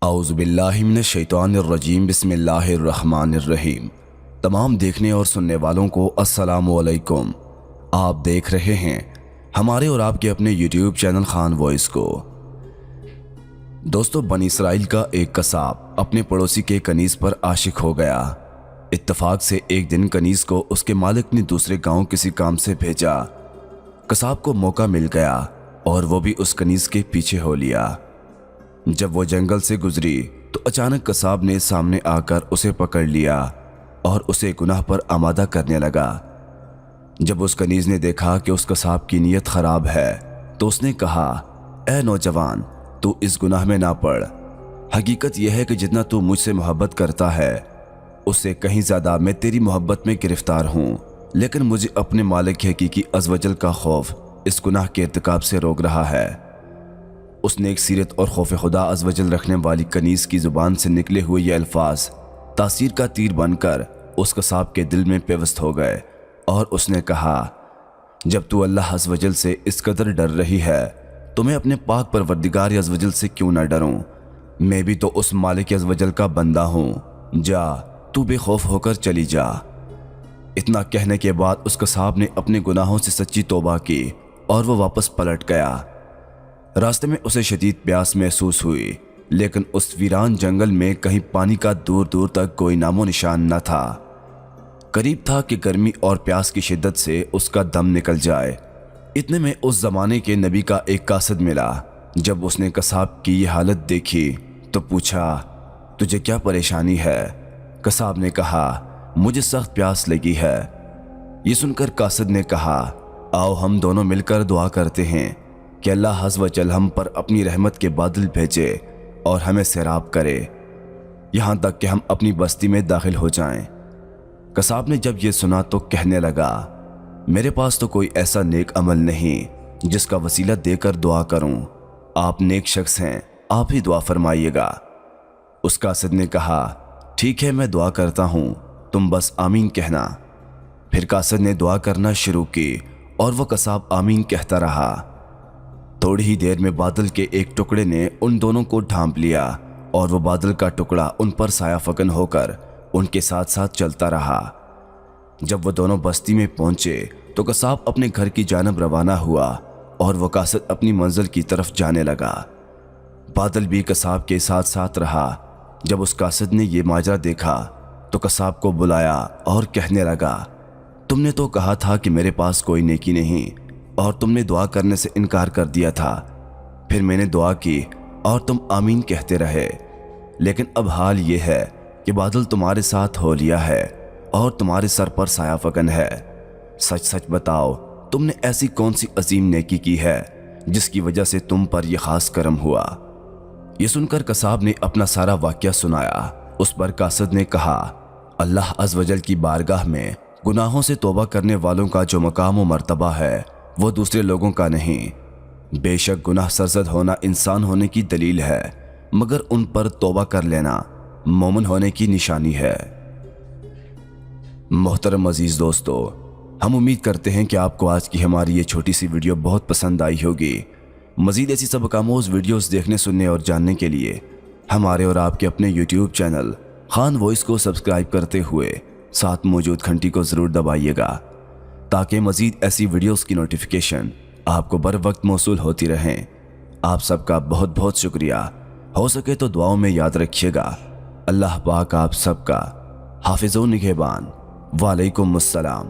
औज़ु बिल्लाहि मिनश शैतानिर रजीम बिस्मिल्लाहिर्रहमानिर रहीम। तमाम देखने और सुनने वालों को अस्सलामु अलैकुम। आप देख रहे हैं हमारे और आपके अपने यूट्यूब चैनल खान वॉइस को। दोस्तों, बनी इसराइल का एक कसाब अपने पड़ोसी के कनीज़ पर आशिक हो गया। इत्तफाक से एक दिन कनीज़ को उसके मालिक ने दूसरे गांव किसी काम से भेजा। कसाब को मौका मिल गया और वो भी उस कनीज़ के पीछे हो लिया। जब वो जंगल से गुजरी तो अचानक कसाब ने सामने आकर उसे पकड़ लिया और उसे गुनाह पर आमादा करने लगा। जब उस कनीज़ ने देखा कि उस कसाब की नीयत खराब है तो उसने कहा, ए नौजवान, तू इस गुनाह में ना पड़। हकीकत यह है कि जितना तू मुझसे मोहब्बत करता है उससे कहीं ज़्यादा मैं तेरी मोहब्बत में गिरफ्तार हूँ, लेकिन मुझे अपने मालिक हकीकी अज़्वजल का खौफ इस गुनाह के इर्तिकाब से रोक रहा है। उसने एक सीरत और खौफ खुदा अज़्वजल रखने वाली कनीज़ की ज़ुबान से निकले हुए ये अल्फाज तासीर का तीर बनकर उस कसाब के दिल में पेवस्त हो गए और उसने कहा, जब तू अल्लाह अज़्वजल से इस कदर डर रही है तो मैं अपने पाक परवरदिगार अज़्वजल से क्यों ना डरूं। मैं भी तो उस मालिक अज़्वजल का बंदा हूँ। जा, तू बेखौफ होकर चली जा। इतना कहने के बाद उस कसाब ने अपने गुनाहों से सच्ची तौबा की और वो वापस पलट गया। रास्ते में उसे शदीद प्यास महसूस हुई, लेकिन उस वीरान जंगल में कहीं पानी का दूर दूर तक कोई नामो निशान न था। करीब था कि गर्मी और प्यास की शिद्दत से उसका दम निकल जाए। इतने में उस जमाने के नबी का एक कासिद मिला। जब उसने कसाब की ये हालत देखी तो पूछा, तुझे क्या परेशानी है? कसाब ने कहा, मुझे सख्त प्यास लगी है। ये सुनकर कासिद ने कहा, आओ हम दोनों मिलकर दुआ करते हैं कि अल्लाह अज़्वजल हम पर अपनी रहमत के बादल भेजे और हमें सैराब करे, यहाँ तक कि हम अपनी बस्ती में दाखिल हो जाएं। कसाब ने जब ये सुना तो कहने लगा, मेरे पास तो कोई ऐसा नेक अमल नहीं जिसका वसीला देकर दुआ करूं। आप नेक शख्स हैं, आप ही दुआ फरमाइएगा। उस कासिद ने कहा, ठीक है, मैं दुआ करता हूं, तुम बस आमीन कहना। फिर कासिद ने दुआ करना शुरू की और वह कसाब आमीन कहता रहा। थोड़ी ही देर में बादल के एक टुकड़े ने उन दोनों को ढांप लिया और वो बादल का टुकड़ा उन पर साया फकन होकर उनके साथ साथ चलता रहा। जब वो दोनों बस्ती में पहुंचे तो कसाब अपने घर की जानब रवाना हुआ और वो कासिद अपनी मंजिल की तरफ जाने लगा। बादल भी कसाब के साथ साथ रहा। जब उस कासिद ने ये माजरा देखा तो कसाब को बुलाया और कहने लगा, तुमने तो कहा था कि मेरे पास कोई नेकी नहीं और तुमने दुआ करने से इनकार कर दिया था। फिर मैंने दुआ की और तुम आमीन कहते रहे, लेकिन अब हाल ये है कि बादल तुम्हारे साथ हो लिया है और तुम्हारे सर पर साया फकन है। सच सच बताओ, तुमने ऐसी कौन सी अजीम नेकी की है जिसकी वजह से तुम पर यह खास करम हुआ। ये सुनकर कसाब ने अपना सारा वाक़या सुनाया। उस पर कासिद ने कहा, अल्लाह अज़्वजल की बारगाह में गुनाहों से तौबा करने वालों का जो मकाम व मर्तबा है वो दूसरे लोगों का नहीं। बेशक गुनाह सरजद होना इंसान होने की दलील है, मगर उन पर तौबा कर लेना मोमिन होने की निशानी है। मोहतरम अजीज दोस्तों, हम उम्मीद करते हैं कि आपको आज की हमारी ये छोटी सी वीडियो बहुत पसंद आई होगी। मज़ीद ऐसी सबकामोज़ वीडियोस देखने, सुनने और जानने के लिए हमारे और आपके अपने यूट्यूब चैनल खान वॉइस को सब्सक्राइब करते हुए साथ मौजूद घंटी को ज़रूर दबाइएगा ताकि मज़ीद ऐसी वीडियोस की नोटिफिकेशन आपको बर वक्त मौसूल होती रहें। आप सबका बहुत बहुत शुक्रिया। हो सके तो दुआओं में याद रखिएगा। अल्लाह पाक आप सबका हाफिज़ व निगहबान। वालेकुम अस्सलाम।